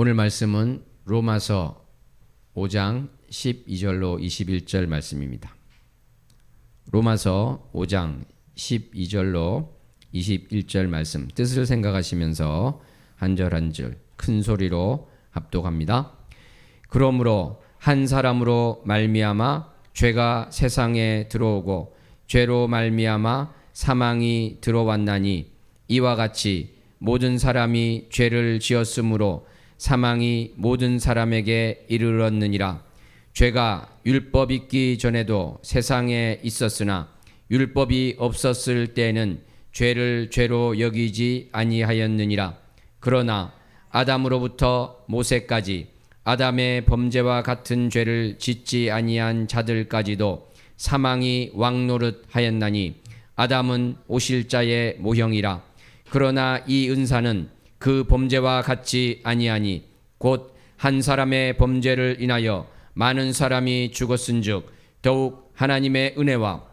오늘 말씀은 로마서 5장 12절로 21절 말씀입니다. 로마서 5장 12절로 21절 말씀 뜻을 생각하시면서 한 절 한 절 큰 소리로 합독합니다. 그러므로 한 사람으로 말미암아 죄가 세상에 들어오고 죄로 말미암아 사망이 들어왔나니 이와 같이 모든 사람이 죄를 지었으므로 사망이 모든 사람에게 이르렀느니라. 죄가 율법 있기 전에도 세상에 있었으나 율법이 없었을 때에는 죄를 죄로 여기지 아니하였느니라. 그러나 아담으로부터 모세까지 아담의 범죄와 같은 죄를 짓지 아니한 자들까지도 사망이 왕노릇하였나니 아담은 오실 자의 모형이라. 그러나 이 은사는 그 범죄와 같지 아니하니 곧 한 사람의 범죄를 인하여 많은 사람이 죽었은즉 더욱 하나님의 은혜와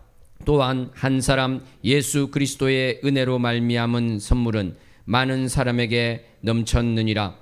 또한 한 사람 예수 그리스도의 은혜로 말미암은 선물은 많은 사람에게 넘쳤느니라.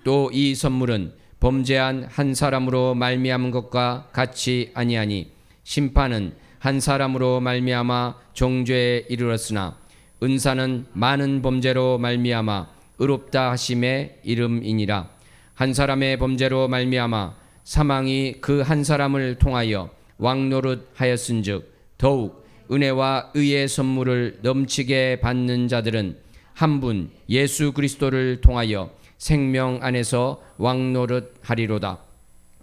또 이 선물은 범죄한 한 사람으로 말미암은 것과 같이 아니하니 심판은 한 사람으로 말미암아 정죄에 이르렀으나 은사는 많은 범죄로 말미암아 의롭다 하심의 이름이니라. 한 사람의 범죄로 말미암아 사망이 그 한 사람을 통하여 왕노릇하였은즉 더욱 은혜와 의의 선물을 넘치게 받는 자들은 한 분 예수 그리스도를 통하여 생명 안에서 왕노릇하리로다.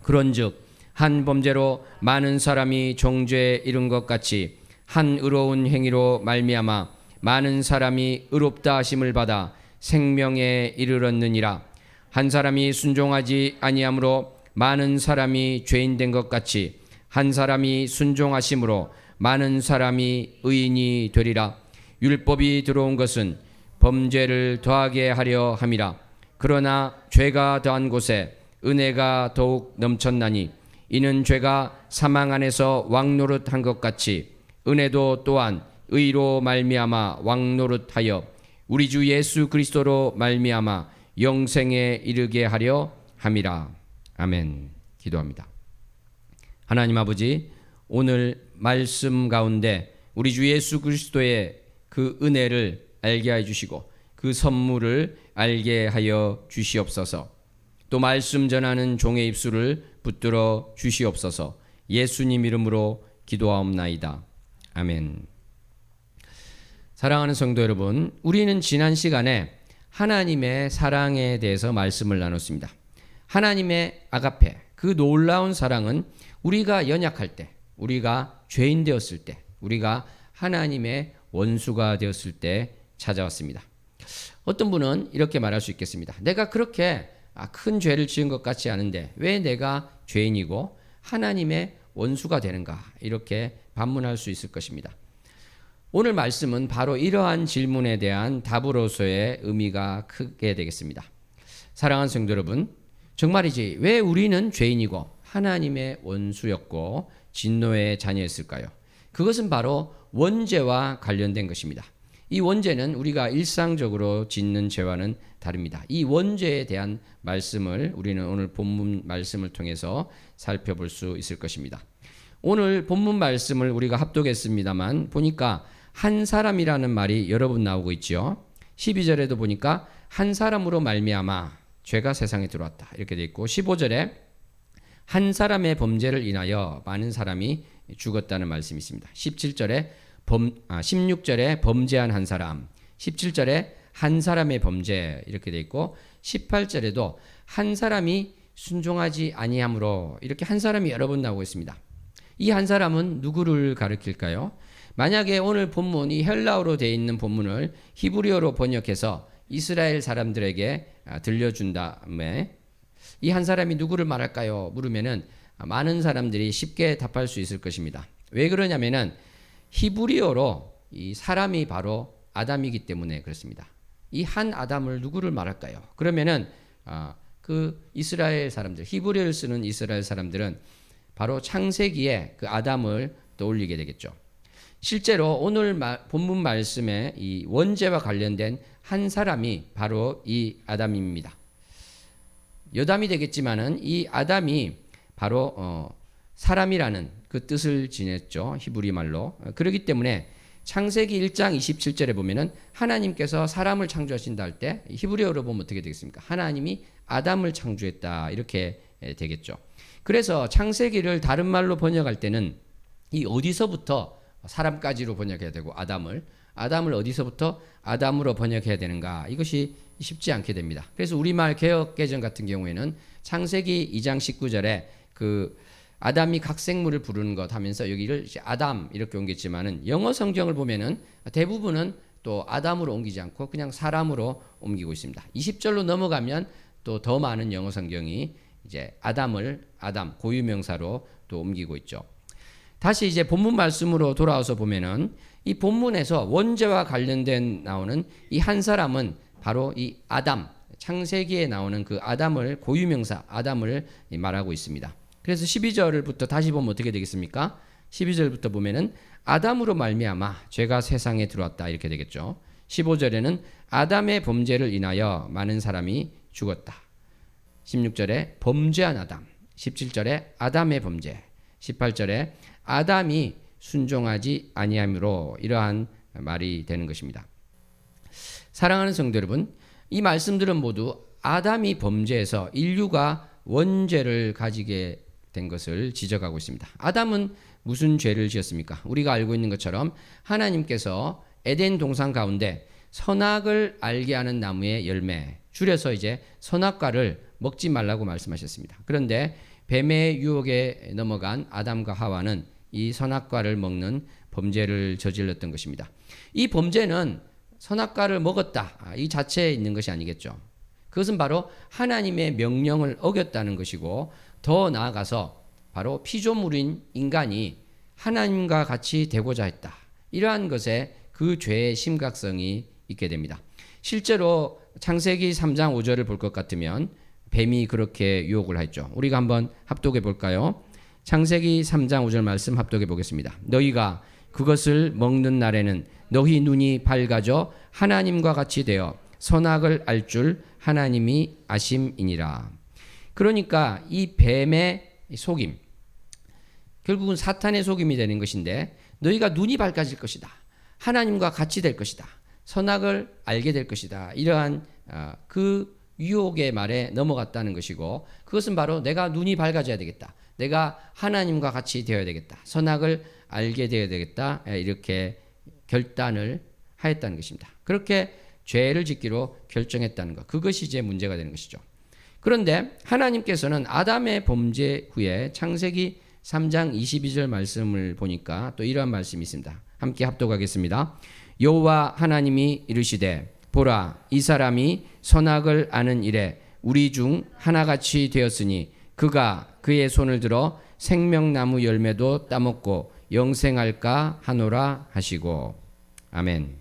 그런즉 한 범죄로 많은 사람이 정죄에 이른 것 같이 한 의로운 행위로 말미암아 많은 사람이 의롭다 하심을 받아 생명에 이르렀느니라. 한 사람이 순종하지 아니함으로 많은 사람이 죄인 된 것 같이 한 사람이 순종하심으로 많은 사람이 의인이 되리라. 율법이 들어온 것은 범죄를 더하게 하려 함이라. 그러나 죄가 더한 곳에 은혜가 더욱 넘쳤나니 이는 죄가 사망 안에서 왕노릇한 것 같이 은혜도 또한 의로 말미암아 왕노릇하여 우리 주 예수 그리스도로 말미암아 영생에 이르게 하려 함이라. 아멘. 기도합니다. 하나님 아버지, 오늘 말씀 가운데 우리 주 예수 그리스도의 그 은혜를 알게 해 주시고 그 선물을 알게 하여 주시옵소서. 또 말씀 전하는 종의 입술을 붙들어 주시옵소서. 예수님 이름으로 기도하옵나이다. 아멘. 사랑하는 성도 여러분, 우리는 지난 시간에 하나님의 사랑에 대해서 말씀을 나눴습니다. 하나님의 아가페, 그 놀라운 사랑은 우리가 연약할 때, 우리가 죄인 되었을 때, 우리가 하나님의 원수가 되었을 때 찾아왔습니다. 어떤 분은 이렇게 말할 수 있겠습니다. 내가 그렇게 큰 죄를 지은 것 같지 않은데 왜 내가 죄인이고 하나님의 원수가 되는가? 이렇게 반문할 수 있을 것입니다. 오늘 말씀은 바로 이러한 질문에 대한 답으로서의 의미가 크게 되겠습니다. 사랑하는 성도 여러분, 정말이지 왜 우리는 죄인이고 하나님의 원수였고 진노의 자녀였을까요? 그것은 바로 원죄와 관련된 것입니다. 이 원죄는 우리가 일상적으로 짓는 죄와는 다릅니다. 이 원죄에 대한 말씀을 우리는 오늘 본문 말씀을 통해서 살펴볼 수 있을 것입니다. 오늘 본문 말씀을 우리가 합독했습니다만 보니까 한 사람이라는 말이 여러 번 나오고 있죠. 12절에도 보니까 한 사람으로 말미암아 죄가 세상에 들어왔다 이렇게 돼 있고 15절에 한 사람의 범죄를 인하여 많은 사람이 죽었다는 말씀이 있습니다. 16절에 범죄한 한 사람, 17절에 한 사람의 범죄 이렇게 돼 있고 18절에도 한 사람이 순종하지 아니함으로 이렇게 한 사람이 여러 번 나오고 있습니다. 이 한 사람은 누구를 가리킬까요? 만약에 오늘 본문이 헬라어로 되어 있는 본문을 히브리어로 번역해서 이스라엘 사람들에게 들려준 다음에 이 한 사람이 누구를 말할까요? 물으면은 많은 사람들이 쉽게 답할 수 있을 것입니다. 왜 그러냐면은 히브리어로 이 사람이 바로 아담이기 때문에 그렇습니다. 이 한 아담을 누구를 말할까요? 그러면은 그 이스라엘 사람들, 히브리어를 쓰는 이스라엘 사람들은 바로 창세기에 그 아담을 떠올리게 되겠죠. 실제로 오늘 본문 말씀에 이 원죄와 관련된 한 사람이 바로 이 아담입니다. 여담이 되겠지만은 이 아담이 바로 사람이라는 그 뜻을 지녔죠. 히브리 말로. 그렇기 때문에 창세기 1장 27절에 보면은 하나님께서 사람을 창조하신다 할 때 히브리어로 보면 어떻게 되겠습니까? 하나님이 아담을 창조했다 이렇게 되겠죠. 그래서 창세기를 다른 말로 번역할 때는 이 어디서부터 사람까지로 번역해야 되고 아담을 어디서부터 아담으로 번역해야 되는가 이것이 쉽지 않게 됩니다. 그래서 우리말 개역개정 같은 경우에는 창세기 2장 19절에 그 아담이 각 생물을 부르는 것 하면서 여기를 아담 이렇게 옮겼지만은 영어 성경을 보면은 대부분은 또 아담으로 옮기지 않고 그냥 사람으로 옮기고 있습니다. 20절로 넘어가면 또 더 많은 영어 성경이 이제 아담 고유명사로 또 옮기고 있죠. 다시 이제 본문 말씀으로 돌아와서 보면은 이 본문에서 원죄와 관련된 나오는 이 한 사람은 바로 이 아담, 창세기에 나오는 그 아담을 고유명사 아담을 말하고 있습니다. 그래서 12절부터 다시 보면 어떻게 되겠습니까? 12절부터 보면은 아담으로 말미암아 죄가 세상에 들어왔다 이렇게 되겠죠. 15절에는 아담의 범죄를 인하여 많은 사람이 죽었다. 16절에 범죄한 아담, 17절에 아담의 범죄, 18절에 아담이 순종하지 아니함으로 이러한 말이 되는 것입니다. 사랑하는 성도 여러분, 이 말씀들은 모두 아담이 범죄해서 인류가 원죄를 가지게 된 것을 지적하고 있습니다. 아담은 무슨 죄를 지었습니까? 우리가 알고 있는 것처럼 하나님께서 에덴 동산 가운데 선악을 알게 하는 나무의 열매, 줄여서 이제 선악과를 먹지 말라고 말씀하셨습니다. 그런데 뱀의 유혹에 넘어간 아담과 하와는 이 선악과를 먹는 범죄를 저질렀던 것입니다. 이 범죄는 선악과를 먹었다 이 자체에 있는 것이 아니겠죠. 그것은 바로 하나님의 명령을 어겼다는 것이고 더 나아가서 바로 피조물인 인간이 하나님과 같이 되고자 했다. 이러한 것에 그 죄의 심각성이 있게 됩니다. 실제로 창세기 3장 5절을 볼 것 같으면 뱀이 그렇게 유혹을 했죠. 우리가 한번 합독해 볼까요? 창세기 3장 5절 말씀 합독해 보겠습니다. 너희가 그것을 먹는 날에는 너희 눈이 밝아져 하나님과 같이 되어 선악을 알 줄 하나님이 아심이니라. 그러니까 이 뱀의 속임, 결국은 사탄의 속임이 되는 것인데 너희가 눈이 밝아질 것이다. 하나님과 같이 될 것이다. 선악을 알게 될 것이다. 이러한 그 유혹의 말에 넘어갔다는 것이고 그것은 바로 내가 눈이 밝아져야 되겠다. 내가 하나님과 같이 되어야 되겠다. 선악을 알게 되어야 되겠다. 이렇게 결단을 하였다는 것입니다. 그렇게 죄를 짓기로 결정했다는 것. 그것이 이제 문제가 되는 것이죠. 그런데 하나님께서는 아담의 범죄 후에 창세기 3장 22절 말씀을 보니까 또 이러한 말씀이 있습니다. 함께 합독하겠습니다. 여호와 하나님이 이르시되 보라 이 사람이 선악을 아는 일에 우리 중 하나같이 되었으니 그가 그의 손을 들어 생명나무 열매도 따먹고 영생할까 하노라 하시고. 아멘.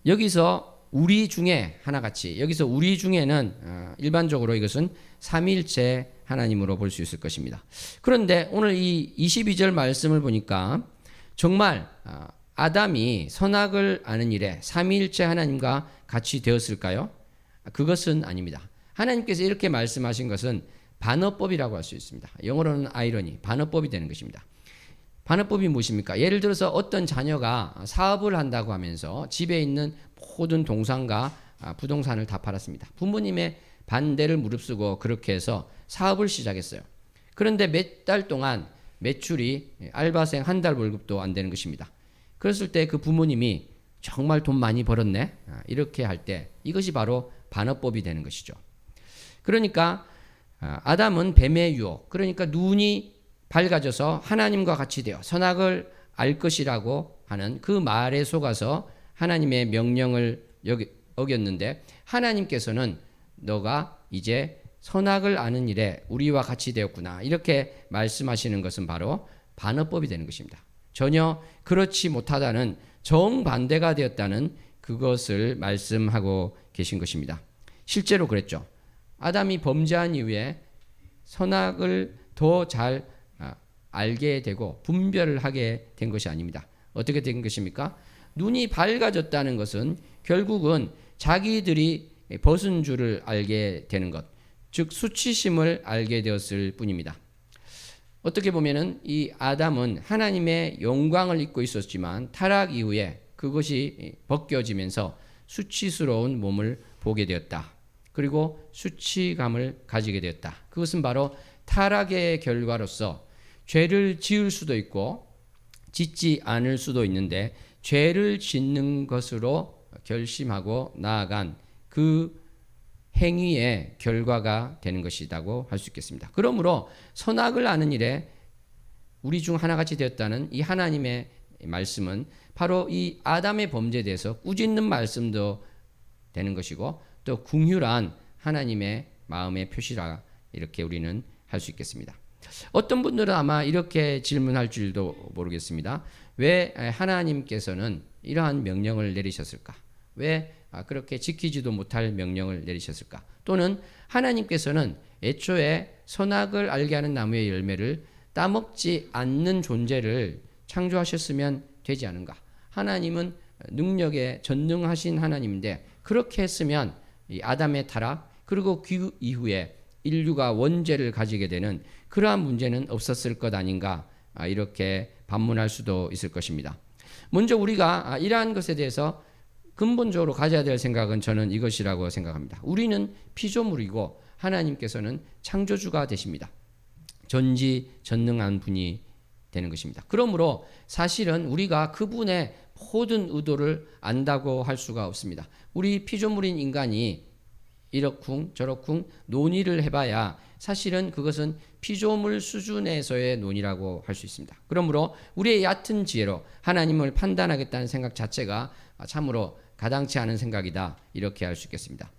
여기서 우리 중에 하나같이, 여기서 우리 중에는 일반적으로 이것은 삼위일체 하나님으로 볼 수 있을 것입니다. 그런데 오늘 이 22절 말씀을 보니까 정말 아담이 선악을 아는 일에 삼위일체 하나님과 같이 되었을까요? 그것은 아닙니다. 하나님께서 이렇게 말씀하신 것은 반어법이라고 할 수 있습니다. 영어로는 아이러니, 반어법이 되는 것입니다. 반어법이 무엇입니까? 예를 들어서 어떤 자녀가 사업을 한다고 하면서 집에 있는 모든 동산과 부동산을 다 팔았습니다. 부모님의 반대를 무릅쓰고 그렇게 해서 사업을 시작했어요. 그런데 몇 달 동안 매출이 알바생 한 달 월급도 안 되는 것입니다. 그랬을 때 그 부모님이 정말 돈 많이 벌었네? 이렇게 할 때 이것이 바로 반어법이 되는 것이죠. 그러니까 아담은 뱀의 유혹, 그러니까 눈이 밝아져서 하나님과 같이 되어 선악을 알 것이라고 하는 그 말에 속아서 하나님의 명령을 어겼는데 하나님께서는 너가 이제 선악을 아는 일에 우리와 같이 되었구나 이렇게 말씀하시는 것은 바로 반어법이 되는 것입니다. 전혀 그렇지 못하다는 정반대가 되었다는 그것을 말씀하고 계신 것입니다. 실제로 그랬죠. 아담이 범죄한 이후에 선악을 더 잘 알게 되고 분별을 하게 된 것이 아닙니다. 어떻게 된 것입니까? 눈이 밝아졌다는 것은 결국은 자기들이 벗은 줄을 알게 되는 것, 즉 수치심을 알게 되었을 뿐입니다. 어떻게 보면은 이 아담은 하나님의 영광을 입고 있었지만 타락 이후에 그것이 벗겨지면서 수치스러운 몸을 보게 되었다. 그리고 수치감을 가지게 되었다. 그것은 바로 타락의 결과로서 죄를 지을 수도 있고 짓지 않을 수도 있는데 죄를 짓는 것으로 결심하고 나아간 그 행위의 결과가 되는 것이라고 할 수 있겠습니다. 그러므로 선악을 아는 일에 우리 중 하나같이 되었다는 이 하나님의 말씀은 바로 이 아담의 범죄에 대해서 꾸짖는 말씀도 되는 것이고 또 긍휼한 하나님의 마음의 표시라 이렇게 우리는 할 수 있겠습니다. 어떤 분들은 아마 이렇게 질문할 줄도 모르겠습니다. 왜 하나님께서는 이러한 명령을 내리셨을까? 왜 그렇게 지키지도 못할 명령을 내리셨을까? 또는 하나님께서는 애초에 선악을 알게 하는 나무의 열매를 따먹지 않는 존재를 창조하셨으면 되지 않은가? 하나님은 능력에 전능하신 하나님인데 그렇게 했으면 이 아담의 타락 그리고 그 이후에 인류가 원죄를 가지게 되는 그러한 문제는 없었을 것 아닌가 이렇게 반문할 수도 있을 것입니다. 먼저 우리가 이러한 것에 대해서 근본적으로 가져야 될 생각은 저는 이것이라고 생각합니다. 우리는 피조물이고 하나님께서는 창조주가 되십니다. 전지전능한 분이 되는 것입니다. 그러므로 사실은 우리가 그분의 모든 의도를 안다고 할 수가 없습니다. 우리 피조물인 인간이 이렇쿵 저렇쿵 논의를 해봐야 사실은 그것은 피조물 수준에서의 논의라고 할 수 있습니다. 그러므로 우리의 얕은 지혜로 하나님을 판단하겠다는 생각 자체가 참으로 가당치 않은 생각이다 이렇게 할 수 있겠습니다.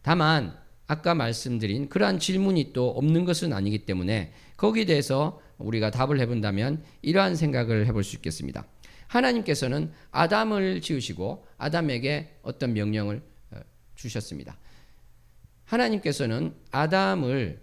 다만 아까 말씀드린 그러한 질문이 또 없는 것은 아니기 때문에 거기에 대해서 우리가 답을 해본다면 이러한 생각을 해볼 수 있겠습니다. 하나님께서는 아담을 지으시고 아담에게 어떤 명령을 주셨습니다. 하나님께서는 아담을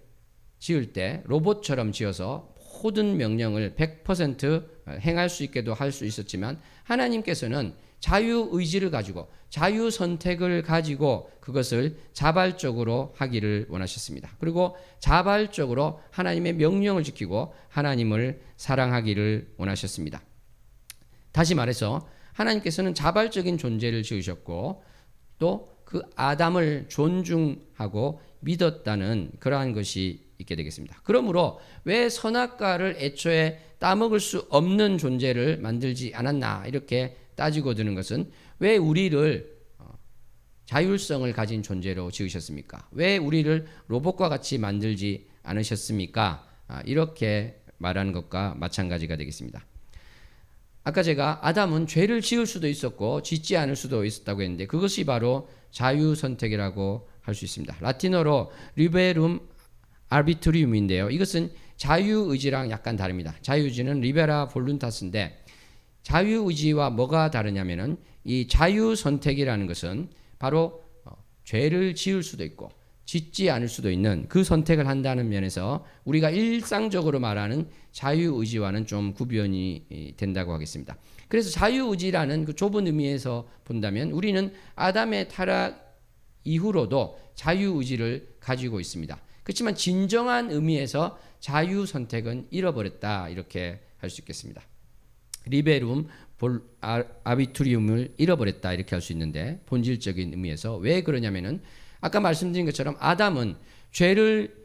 지을 때 로봇처럼 지어서 모든 명령을 100% 행할 수 있게도 할 수 있었지만 하나님께서는 자유의지를 가지고 자유선택을 가지고 그것을 자발적으로 하기를 원하셨습니다. 그리고 자발적으로 하나님의 명령을 지키고 하나님을 사랑하기를 원하셨습니다. 다시 말해서 하나님께서는 자발적인 존재를 지으셨고 또 그 아담을 존중하고 믿었다는 그러한 것이 있게 되겠습니다. 그러므로 왜 선악과를 애초에 따먹을 수 없는 존재를 만들지 않았나 이렇게 따지고 드는 것은 왜 우리를 자율성을 가진 존재로 지으셨습니까? 왜 우리를 로봇과 같이 만들지 않으셨습니까? 이렇게 말하는 것과 마찬가지가 되겠습니다. 아까 제가 아담은 죄를 지을 수도 있었고 짓지 않을 수도 있었다고 했는데 그것이 바로 자유선택이라고 할 수 있습니다. 라틴어로 리베룸 아비트리움인데요. 이것은 자유의지랑 약간 다릅니다. 자유의지는 리베라 볼룬타스인데 자유의지와 뭐가 다르냐면은 이 자유선택이라는 것은 바로 죄를 지을 수도 있고 짓지 않을 수도 있는 그 선택을 한다는 면에서 우리가 일상적으로 말하는 자유의지와는 좀 구별이 된다고 하겠습니다. 그래서 자유의지라는 그 좁은 의미에서 본다면 우리는 아담의 타락 이후로도 자유의지를 가지고 있습니다. 그렇지만 진정한 의미에서 자유선택은 잃어버렸다 이렇게 할 수 있겠습니다. 리베룸 아비투리움을 잃어버렸다 이렇게 할 수 있는데 본질적인 의미에서 왜 그러냐면은 아까 말씀드린 것처럼 아담은 죄를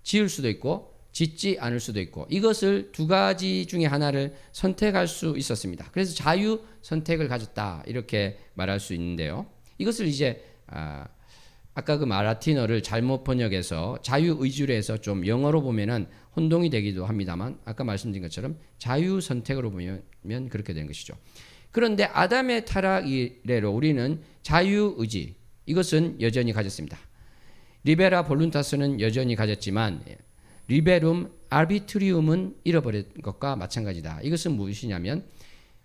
지을 수도 있고 짓지 않을 수도 있고 이것을 두 가지 중에 하나를 선택할 수 있었습니다. 그래서 자유 선택을 가졌다 이렇게 말할 수 있는데요. 이것을 이제 아까 그 라틴어를 잘못 번역해서 자유의지로 해서 좀 영어로 보면은 혼동이 되기도 합니다만 아까 말씀드린 것처럼 자유 선택으로 보면 그렇게 되는 것이죠. 그런데 아담의 타락 이래로 우리는 자유의지 이것은 여전히 가졌습니다. 리베라 볼룬타스는 여전히 가졌지만 리베룸 아비트리움은 잃어버린 것과 마찬가지다. 이것은 무엇이냐면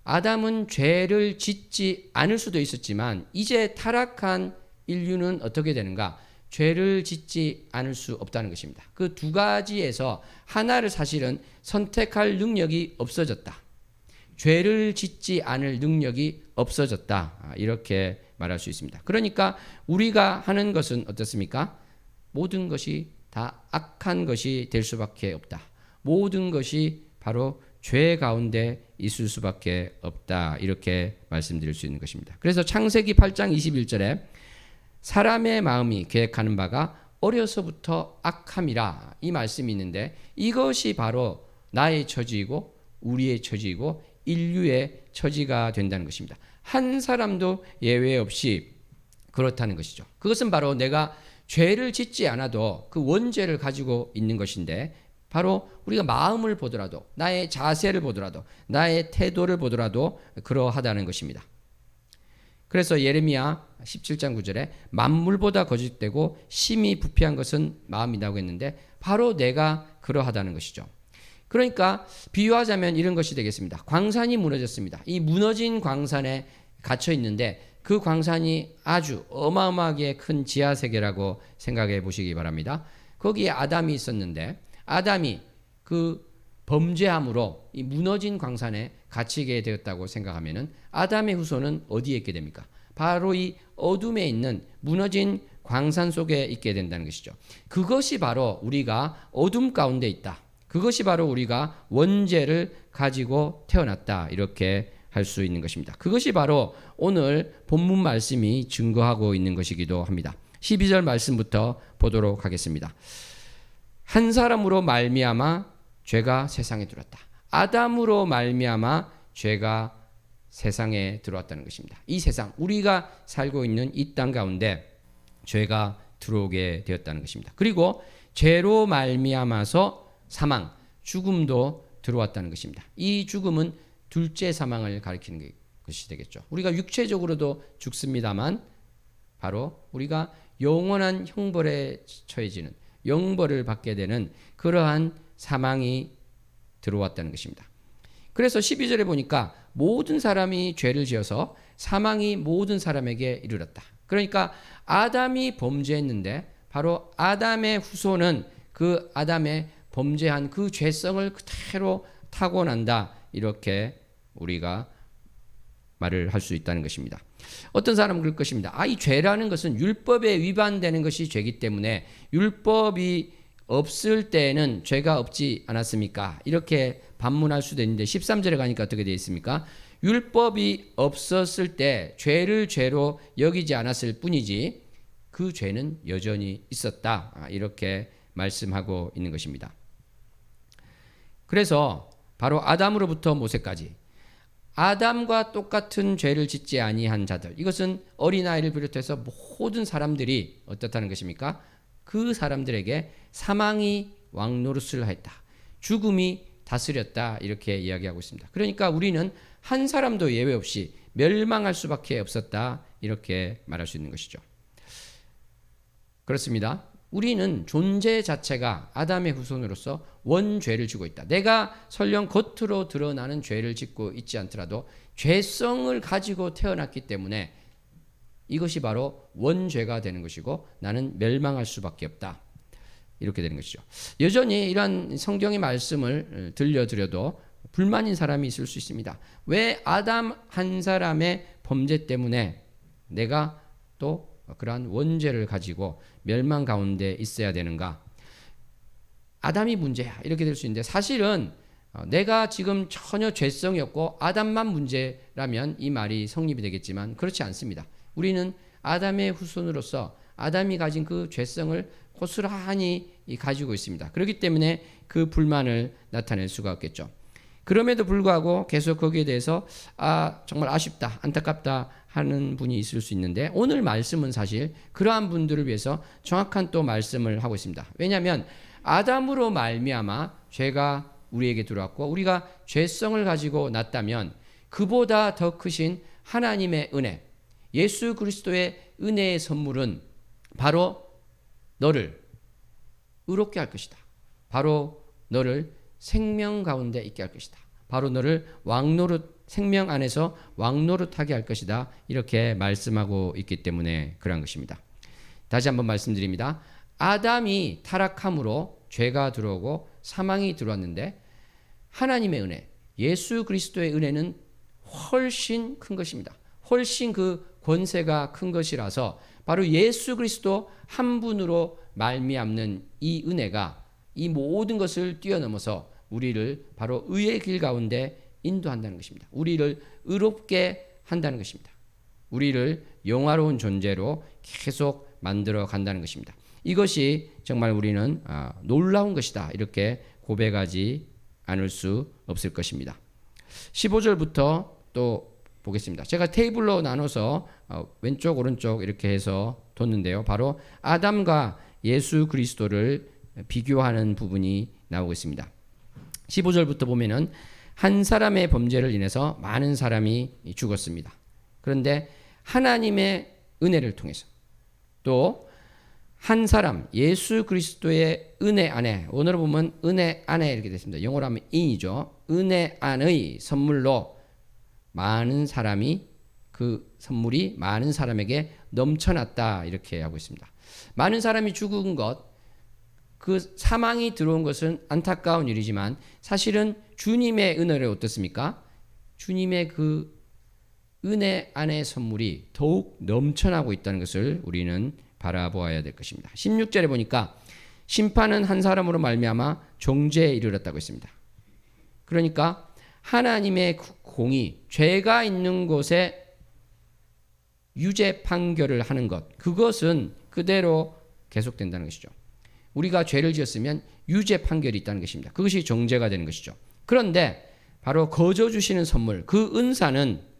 아담은 죄를 짓지 않을 수도 있었지만 이제 타락한 인류는 어떻게 되는가? 죄를 짓지 않을 수 없다는 것입니다. 그 두 가지에서 하나를 사실은 선택할 능력이 없어졌다. 죄를 짓지 않을 능력이 없어졌다. 이렇게 말할 수 있습니다. 그러니까 우리가 하는 것은 어떻습니까? 모든 것이 다 악한 것이 될 수밖에 없다. 모든 것이 바로 죄 가운데 있을 수밖에 없다. 이렇게 말씀드릴 수 있는 것입니다. 그래서 창세기 8장 21절에 사람의 마음이 계획하는 바가 어려서부터 악함이라 이 말씀이 있는데 이것이 바로 나의 처지이고 우리의 처지이고 인류의 처지가 된다는 것입니다. 한 사람도 예외 없이 그렇다는 것이죠. 그것은 바로 내가 죄를 짓지 않아도 그 원죄를 가지고 있는 것인데 바로 우리가 마음을 보더라도 나의 자세를 보더라도 나의 태도를 보더라도 그러하다는 것입니다. 그래서 예레미야 17장 9절에 만물보다 거짓되고 심히 부패한 것은 마음이라고 했는데 바로 내가 그러하다는 것이죠. 그러니까 비유하자면 이런 것이 되겠습니다. 광산이 무너졌습니다. 이 무너진 광산에 갇혀 있는데 그 광산이 아주 어마어마하게 큰 지하세계라고 생각해 보시기 바랍니다. 거기에 아담이 있었는데 아담이 그 범죄함으로 이 무너진 광산에 갇히게 되었다고 생각하면은 아담의 후손은 어디에 있게 됩니까? 바로 이 어둠에 있는 무너진 광산 속에 있게 된다는 것이죠. 그것이 바로 우리가 어둠 가운데 있다. 그것이 바로 우리가 원죄를 가지고 태어났다. 이렇게 할 수 있는 것입니다. 그것이 바로 오늘 본문 말씀이 증거하고 있는 것이기도 합니다. 12절 말씀부터 보도록 하겠습니다. 한 사람으로 말미암아 죄가 세상에 들어왔다. 아담으로 말미암아 죄가 세상에 들어왔다는 것입니다. 이 세상, 우리가 살고 있는 이 땅 가운데 죄가 들어오게 되었다는 것입니다. 그리고 죄로 말미암아서 사망, 죽음도 들어왔다는 것입니다. 이 죽음은 둘째 사망을 가리키는 것이 되겠죠. 우리가 육체적으로도 죽습니다만 바로 우리가 영원한 형벌에 처해지는 영벌을 받게 되는 그러한 사망이 들어왔다는 것입니다. 그래서 12절에 보니까 모든 사람이 죄를 지어서 사망이 모든 사람에게 이르렀다. 그러니까 아담이 범죄했는데 바로 아담의 후손은 그 아담의 범죄한 그 죄성을 그대로 타고난다. 이렇게 우리가 말을 할 수 있다는 것입니다. 어떤 사람은 그럴 것입니다. 이 죄라는 것은 율법에 위반되는 것이 죄이기 때문에 율법이 없을 때에는 죄가 없지 않았습니까? 이렇게 반문할 수도 있는데 13절에 가니까 어떻게 되어 있습니까? 율법이 없었을 때 죄를 죄로 여기지 않았을 뿐이지 그 죄는 여전히 있었다. 이렇게 말씀하고 있는 것입니다. 그래서 바로 아담으로부터 모세까지 아담과 똑같은 죄를 짓지 아니한 자들, 이것은 어린아이를 비롯해서 모든 사람들이 어떻다는 것입니까? 그 사람들에게 사망이 왕노릇을 하였다. 죽음이 다스렸다. 이렇게 이야기하고 있습니다. 그러니까 우리는 한 사람도 예외 없이 멸망할 수밖에 없었다. 이렇게 말할 수 있는 것이죠. 그렇습니다. 우리는 존재 자체가 아담의 후손으로서 원죄를 지고 있다. 내가 설령 겉으로 드러나는 죄를 짓고 있지 않더라도 죄성을 가지고 태어났기 때문에 이것이 바로 원죄가 되는 것이고 나는 멸망할 수밖에 없다. 이렇게 되는 것이죠. 여전히 이러한 성경의 말씀을 들려드려도 불만인 사람이 있을 수 있습니다. 왜 아담 한 사람의 범죄 때문에 내가 또 그러한 원죄를 가지고 멸망 가운데 있어야 되는가? 아담이 문제야. 이렇게 될 수 있는데 사실은 내가 지금 전혀 죄성이 없고 아담만 문제라면 이 말이 성립이 되겠지만 그렇지 않습니다. 우리는 아담의 후손으로서 아담이 가진 그 죄성을 고스란히 가지고 있습니다. 그렇기 때문에 그 불만을 나타낼 수가 없겠죠. 그럼에도 불구하고 계속 거기에 대해서 정말 아쉽다, 안타깝다 하는 분이 있을 수 있는데 오늘 말씀은 사실 그러한 분들을 위해서 정확한 또 말씀을 하고 있습니다. 왜냐하면 아담으로 말미암아 죄가 우리에게 들어왔고 우리가 죄성을 가지고 났다면 그보다 더 크신 하나님의 은혜, 예수 그리스도의 은혜의 선물은 바로 너를 의롭게 할 것이다. 바로 너를 생명 가운데 있게 할 것이다. 바로 너를 왕노릇, 생명 안에서 왕노릇하게 할 것이다. 이렇게 말씀하고 있기 때문에 그런 것입니다. 다시 한번 말씀드립니다. 아담이 타락함으로 죄가 들어오고 사망이 들어왔는데 하나님의 은혜, 예수 그리스도의 은혜는 훨씬 큰 것입니다. 훨씬 그 권세가 큰 것이라서 바로 예수 그리스도 한 분으로 말미암는 이 은혜가 이 모든 것을 뛰어넘어서 우리를 바로 의의 길 가운데 인도한다는 것입니다. 우리를 의롭게 한다는 것입니다. 우리를 영화로운 존재로 계속 만들어 간다는 것입니다. 이것이 정말 우리는 놀라운 것이다, 이렇게 고백하지 않을 수 없을 것입니다. 15절부터 또 보겠습니다. 제가 테이블로 나눠서 왼쪽 오른쪽 이렇게 해서 뒀는데요. 바로 아담과 예수 그리스도를 비교하는 부분이 나오고 있습니다. 15절부터 보면은 한 사람의 범죄를 인해서 많은 사람이 죽었습니다. 그런데 하나님의 은혜를 통해서 또 한 사람 예수 그리스도의 은혜 안에, 오늘 보면 은혜 안에 이렇게 됐습니다. 영어로 하면 in이죠. 은혜 안의 선물로 많은 사람이, 그 선물이 많은 사람에게 넘쳐났다, 이렇게 하고 있습니다. 많은 사람이 죽은 것, 그 사망이 들어온 것은 안타까운 일이지만 사실은 주님의 은혜를 어떻습니까? 주님의 그 은혜 안의 선물이 더욱 넘쳐나고 있다는 것을 우리는 바라보아야 될 것입니다. 16절에 보니까 심판은 한 사람으로 말미암아 정죄에 이르렀다고 했습니다. 그러니까 하나님의 공의, 죄가 있는 곳에 유죄 판결을 하는 것, 그것은 그대로 계속된다는 것이죠. 우리가 죄를 지었으면 유죄 판결이 있다는 것입니다. 그것이 정죄가 되는 것이죠. 그런데 바로 거저 주시는 선물, 그 은사는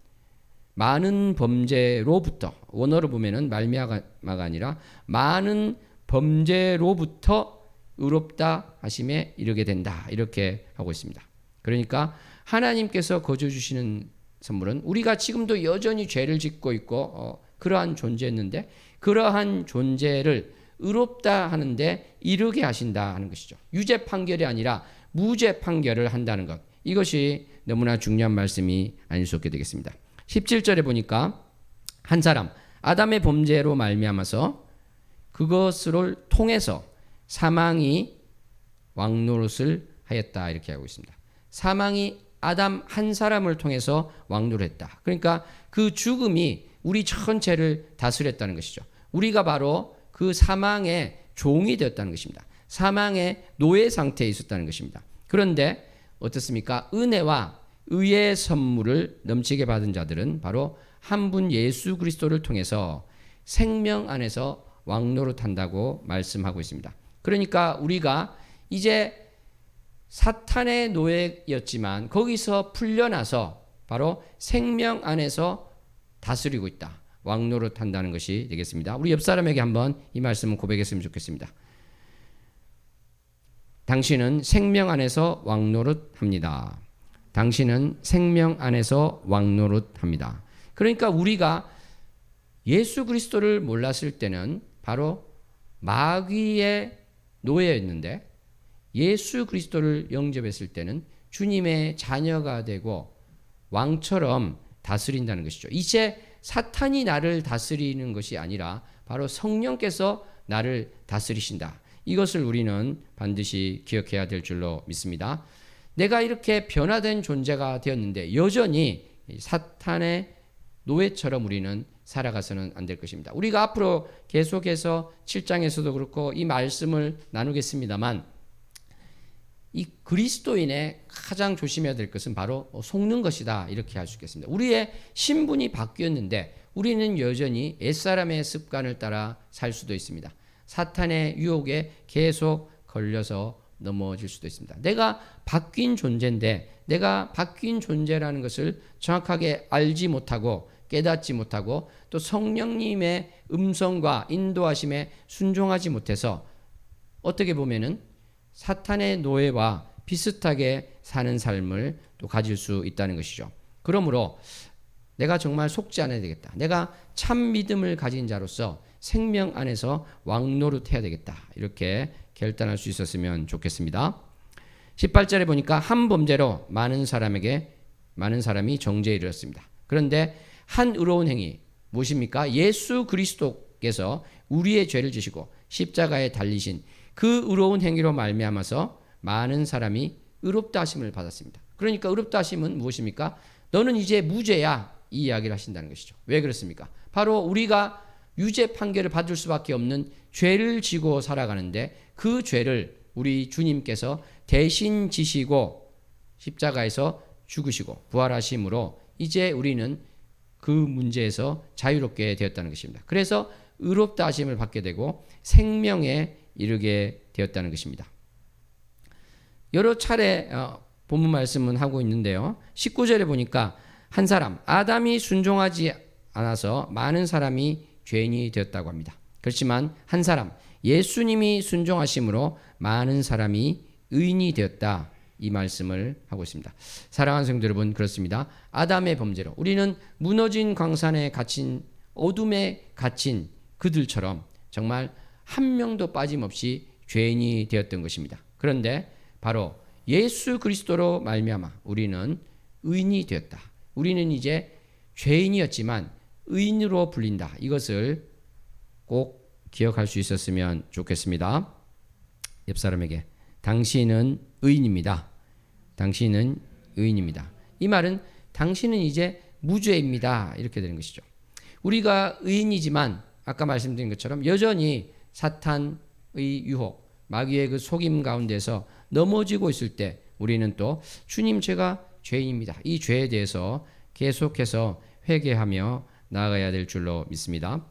많은 범죄로부터, 원어로 보면은 말미암아가 아니라 많은 범죄로부터 의롭다 하심에 이르게 된다, 이렇게 하고 있습니다. 그러니까 하나님께서 거저 주시는 선물은 우리가 지금도 여전히 죄를 짓고 있고 그러한 존재였는데 그러한 존재를 의롭다 하는데 이르게 하신다 하는 것이죠. 유죄 판결이 아니라 무죄 판결을 한다는 것, 이것이 너무나 중요한 말씀이 아닐 수 없게 되겠습니다. 17절에 보니까 한 사람 아담의 범죄로 말미암아서 그것을 통해서 사망이 왕노릇을 하였다, 이렇게 하고 있습니다. 사망이 아담 한 사람을 통해서 왕노를 했다. 그러니까 그 죽음이 우리 전체를 다스렸다는 것이죠. 우리가 바로 그 사망의 종이 되었다는 것입니다. 사망의 노예 상태에 있었다는 것입니다. 그런데 어떻습니까? 은혜와 의의 선물을 넘치게 받은 자들은 바로 한 분 예수 그리스도를 통해서 생명 안에서 왕노릇한다고 말씀하고 있습니다. 그러니까 우리가 이제 사탄의 노예였지만 거기서 풀려나서 바로 생명 안에서 다스리고 있다, 왕노릇한다는 것이 되겠습니다. 우리 옆 사람에게 한번 이 말씀을 고백했으면 좋겠습니다. 당신은 생명 안에서 왕노릇합니다. 당신은 생명 안에서 왕노릇합니다. 그러니까 우리가 예수 그리스도를 몰랐을 때는 바로 마귀의 노예였는데 예수 그리스도를 영접했을 때는 주님의 자녀가 되고 왕처럼 다스린다는 것이죠. 이제 사탄이 나를 다스리는 것이 아니라 바로 성령께서 나를 다스리신다. 이것을 우리는 반드시 기억해야 될 줄로 믿습니다. 내가 이렇게 변화된 존재가 되었는데 여전히 사탄의 노예처럼 우리는 살아가서는 안 될 것입니다. 우리가 앞으로 계속해서 7장에서도 그렇고 이 말씀을 나누겠습니다만 이 그리스도인의 가장 조심해야 될 것은 바로 속는 것이다, 이렇게 할 수 있겠습니다. 우리의 신분이 바뀌었는데 우리는 여전히 옛사람의 습관을 따라 살 수도 있습니다. 사탄의 유혹에 계속 걸려서 넘어질 수도 있습니다. 내가 바뀐 존재인데 내가 바뀐 존재라는 것을 정확하게 알지 못하고 깨닫지 못하고 또 성령님의 음성과 인도하심에 순종하지 못해서 어떻게 보면은 사탄의 노예와 비슷하게 사는 삶을 또 가질 수 있다는 것이죠. 그러므로 내가 정말 속지 않아야 되겠다. 내가 참 믿음을 가진 자로서 생명 안에서 왕노릇해야 되겠다, 이렇게 결단할 수 있었으면 좋겠습니다. 18절에 보니까 한 범죄로 많은 사람이 정죄에 이르렀습니다. 그런데 한 의로운 행위 무엇입니까? 예수 그리스도께서 우리의 죄를 지시고 십자가에 달리신 그 의로운 행위로 말미암아서 많은 사람이 의롭다 하심을 받았습니다. 그러니까 의롭다 하심은 무엇입니까? 너는 이제 무죄야, 이 이야기를 하신다는 것이죠. 왜 그렇습니까? 바로 우리가 유죄 판결을 받을 수밖에 없는 죄를 지고 살아가는데 그 죄를 우리 주님께서 대신 지시고 십자가에서 죽으시고 부활하심으로 이제 우리는 그 문제에서 자유롭게 되었다는 것입니다. 그래서 의롭다 하심을 받게 되고 생명에 이르게 되었다는 것입니다. 여러 차례 본문 말씀은 하고 있는데요. 19절에 보니까 한 사람 아담이 순종하지 않아서 많은 사람이 죄인이 되었다고 합니다. 그렇지만 한 사람 예수님이 순종하심으로 많은 사람이 의인이 되었다. 이 말씀을 하고 있습니다. 사랑하는 성도 여러분, 그렇습니다. 아담의 범죄로 우리는 무너진 광산에 갇힌 어둠에 갇힌 그들처럼 정말 한 명도 빠짐없이 죄인이 되었던 것입니다. 그런데 바로 예수 그리스도로 말미암아 우리는 의인이 되었다. 우리는 이제 죄인이었지만 의인으로 불린다. 이것을 꼭 기억할 수 있었으면 좋겠습니다. 옆 사람에게 당신은 의인입니다. 당신은 의인입니다. 이 말은 당신은 이제 무죄입니다. 이렇게 되는 것이죠. 우리가 의인이지만 아까 말씀드린 것처럼 여전히 사탄의 유혹, 마귀의 그 속임 가운데서 넘어지고 있을 때 우리는 또 주님 제가 죄인입니다. 이 죄에 대해서 계속해서 회개하며 나아가야 될 줄로 믿습니다.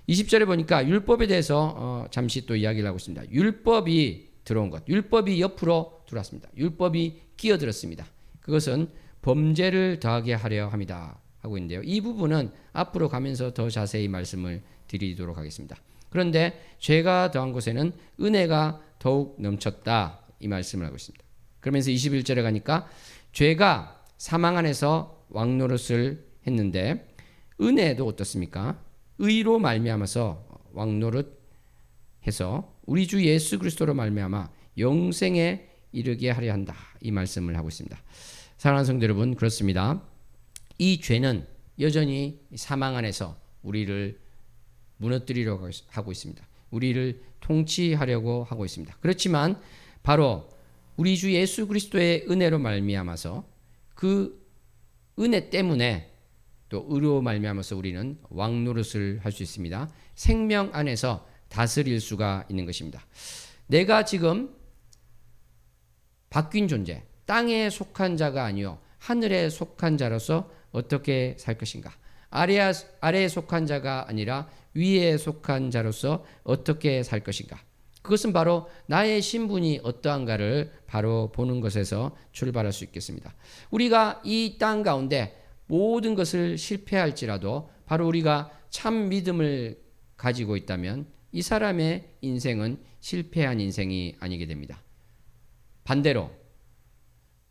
20절에 보니까 율법에 대해서 잠시 또 이야기를 하고 있습니다. 율법이 들어온 것, 율법이 옆으로 들어왔습니다. 율법이 끼어들었습니다. 그것은 범죄를 더하게 하려 합니다. 하고 있는데요. 이 부분은 앞으로 가면서 더 자세히 말씀을 드리도록 하겠습니다. 그런데 죄가 더한 곳에는 은혜가 더욱 넘쳤다. 이 말씀을 하고 있습니다. 그러면서 21절에 가니까 죄가 사망 안에서 왕노릇을 했는데 은혜도 어떻습니까? 의로 말미암아서 왕노릇 해서 우리 주 예수 그리스도로 말미암아 영생에 이르게 하려 한다. 이 말씀을 하고 있습니다. 사랑하는 성도 여러분, 그렇습니다. 이 죄는 여전히 사망 안에서 우리를 무너뜨리려고 하고 있습니다. 우리를 통치하려고 하고 있습니다. 그렇지만 바로 우리 주 예수 그리스도의 은혜로 말미암아서 그 은혜 때문에 또 의로 말미암아서 우리는 왕노릇을 할 수 있습니다. 생명 안에서 다스릴 수가 있는 것입니다. 내가 지금 바뀐 존재, 땅에 속한 자가 아니요 하늘에 속한 자로서 어떻게 살 것인가? 아래에 속한 자가 아니라 위에 속한 자로서 어떻게 살 것인가? 그것은 바로 나의 신분이 어떠한가를 바로 보는 것에서 출발할 수 있겠습니다. 우리가 이 땅 가운데 모든 것을 실패할지라도 바로 우리가 참 믿음을 가지고 있다면 이 사람의 인생은 실패한 인생이 아니게 됩니다. 반대로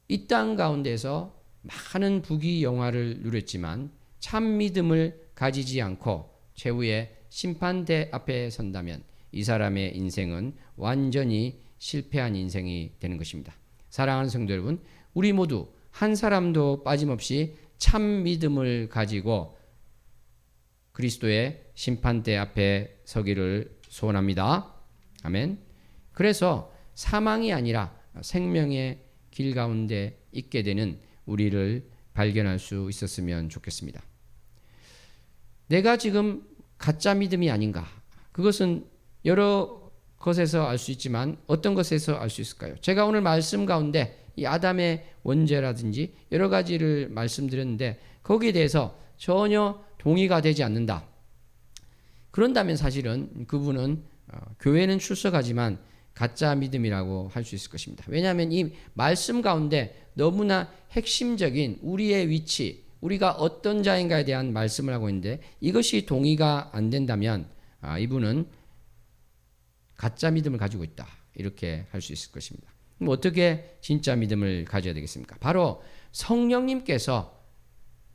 이 땅 가운데서 많은 부귀영화를 누렸지만 참 믿음을 가지지 않고 최후의 심판대 앞에 선다면 이 사람의 인생은 완전히 실패한 인생이 되는 것입니다. 사랑하는 성도 여러분, 우리 모두 한 사람도 빠짐없이 참 믿음을 가지고 그리스도의 심판대 앞에 서기를 소원합니다. 아멘. 그래서 사망이 아니라 생명의 길 가운데 있게 되는 우리를 발견할 수 있었으면 좋겠습니다. 내가 지금 가짜 믿음이 아닌가? 그것은 여러 것에서 알 수 있지만 어떤 것에서 알 수 있을까요? 제가 오늘 말씀 가운데 이 아담의 원죄라든지 여러 가지를 말씀드렸는데 거기에 대해서 전혀 동의가 되지 않는다. 그런다면 사실은 그분은 교회는 출석하지만 가짜 믿음이라고 할 수 있을 것입니다. 왜냐하면 이 말씀 가운데 너무나 핵심적인 우리의 위치, 우리가 어떤 자인가에 대한 말씀을 하고 있는데 이것이 동의가 안 된다면 이분은 가짜 믿음을 가지고 있다. 이렇게 할 수 있을 것입니다. 그럼 어떻게 진짜 믿음을 가져야 되겠습니까? 바로 성령님께서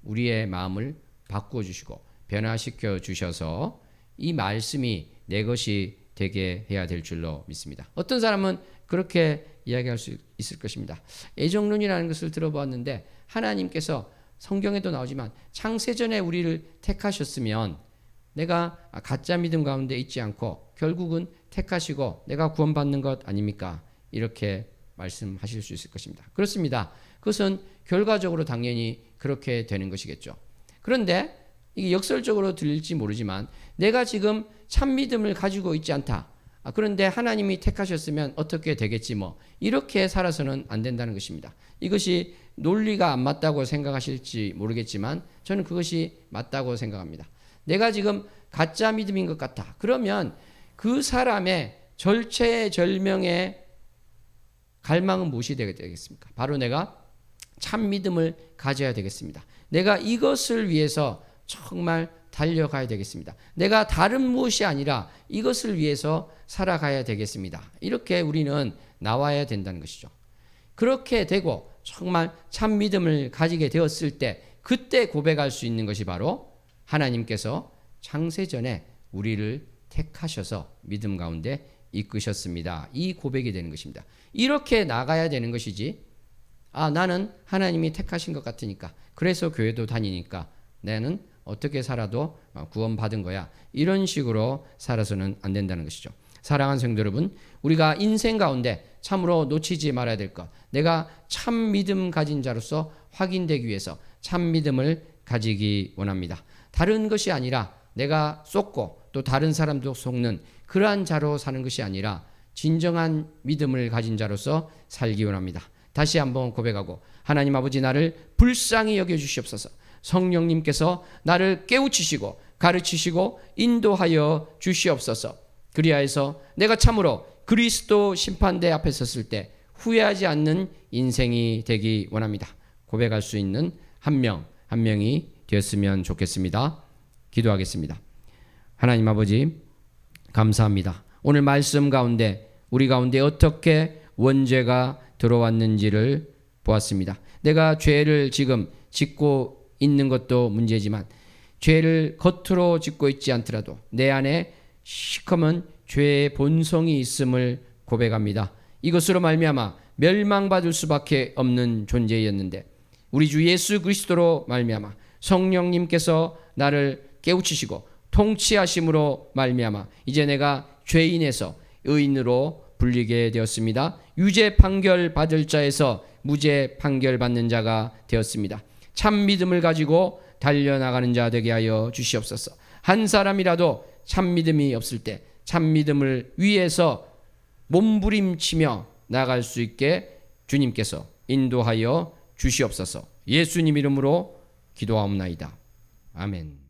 우리의 마음을 바꾸어 주시고 변화시켜 주셔서 이 말씀이 내 것이 되게 해야 될 줄로 믿습니다. 어떤 사람은 그렇게 이야기할 수 있을 것입니다. 애정론이라는 것을 들어보았는데 하나님께서 성경에도 나오지만 창세전에 우리를 택하셨으면 내가 가짜 믿음 가운데 있지 않고 결국은 택하시고 내가 구원받는 것 아닙니까? 이렇게 말씀하실 수 있을 것입니다. 그렇습니다. 그것은 결과적으로 당연히 그렇게 되는 것이겠죠. 그런데 이게 역설적으로 들릴지 모르지만 내가 지금 참 믿음을 가지고 있지 않다. 그런데 하나님이 택하셨으면 어떻게 되겠지 뭐 이렇게 살아서는 안 된다는 것입니다. 이것이 논리가 안 맞다고 생각하실지 모르겠지만 저는 그것이 맞다고 생각합니다. 내가 지금 가짜 믿음인 것 같아. 그러면 그 사람의 절체절명의 갈망은 무엇이 되겠습니까? 바로 내가 참 믿음을 가져야 되겠습니다. 내가 이것을 위해서 정말 달려가야 되겠습니다. 내가 다른 무엇이 아니라 이것을 위해서 살아가야 되겠습니다. 이렇게 우리는 나와야 된다는 것이죠. 그렇게 되고 정말 참 믿음을 가지게 되었을 때 그때 고백할 수 있는 것이 바로 하나님께서 창세전에 우리를 택하셔서 믿음 가운데 이끄셨습니다. 이 고백이 되는 것입니다. 이렇게 나가야 되는 것이지 나는 하나님이 택하신 것 같으니까 그래서 교회도 다니니까 나는 어떻게 살아도 구원받은 거야. 이런 식으로 살아서는 안 된다는 것이죠. 사랑하는 성도 여러분, 우리가 인생 가운데 참으로 놓치지 말아야 될 것, 내가 참 믿음 가진 자로서 확인되기 위해서 참 믿음을 가지기 원합니다. 다른 것이 아니라 내가 쏟고 또 다른 사람도 속는 그러한 자로 사는 것이 아니라 진정한 믿음을 가진 자로서 살기 원합니다. 다시 한번 고백하고 하나님 아버지 나를 불쌍히 여겨주시옵소서. 성령님께서 나를 깨우치시고 가르치시고 인도하여 주시옵소서. 그리하여서 내가 참으로 그리스도 심판대 앞에 섰을 때 후회하지 않는 인생이 되기 원합니다. 고백할 수 있는 한 명 한 명이 되었으면 좋겠습니다. 기도하겠습니다. 하나님 아버지 감사합니다. 오늘 말씀 가운데 우리 가운데 어떻게 원죄가 들어왔는지를 보았습니다. 내가 죄를 지금 짓고 있는 것도 문제지만 죄를 겉으로 짓고 있지 않더라도 내 안에 시커먼 죄의 본성이 있음을 고백합니다. 이것으로 말미암아 멸망받을 수밖에 없는 존재였는데 우리 주 예수 그리스도로 말미암아 성령님께서 나를 깨우치시고 통치하심으로 말미암아 이제 내가 죄인에서 의인으로 불리게 되었습니다. 유죄 판결 받을 자에서 무죄 판결 받는 자가 되었습니다. 참 믿음을 가지고 달려나가는 자 되게 하여 주시옵소서. 한 사람이라도 참 믿음이 없을 때 참 믿음을 위해서 몸부림치며 나갈 수 있게 주님께서 인도하여 주시옵소서. 예수님 이름으로 기도하옵나이다. 아멘.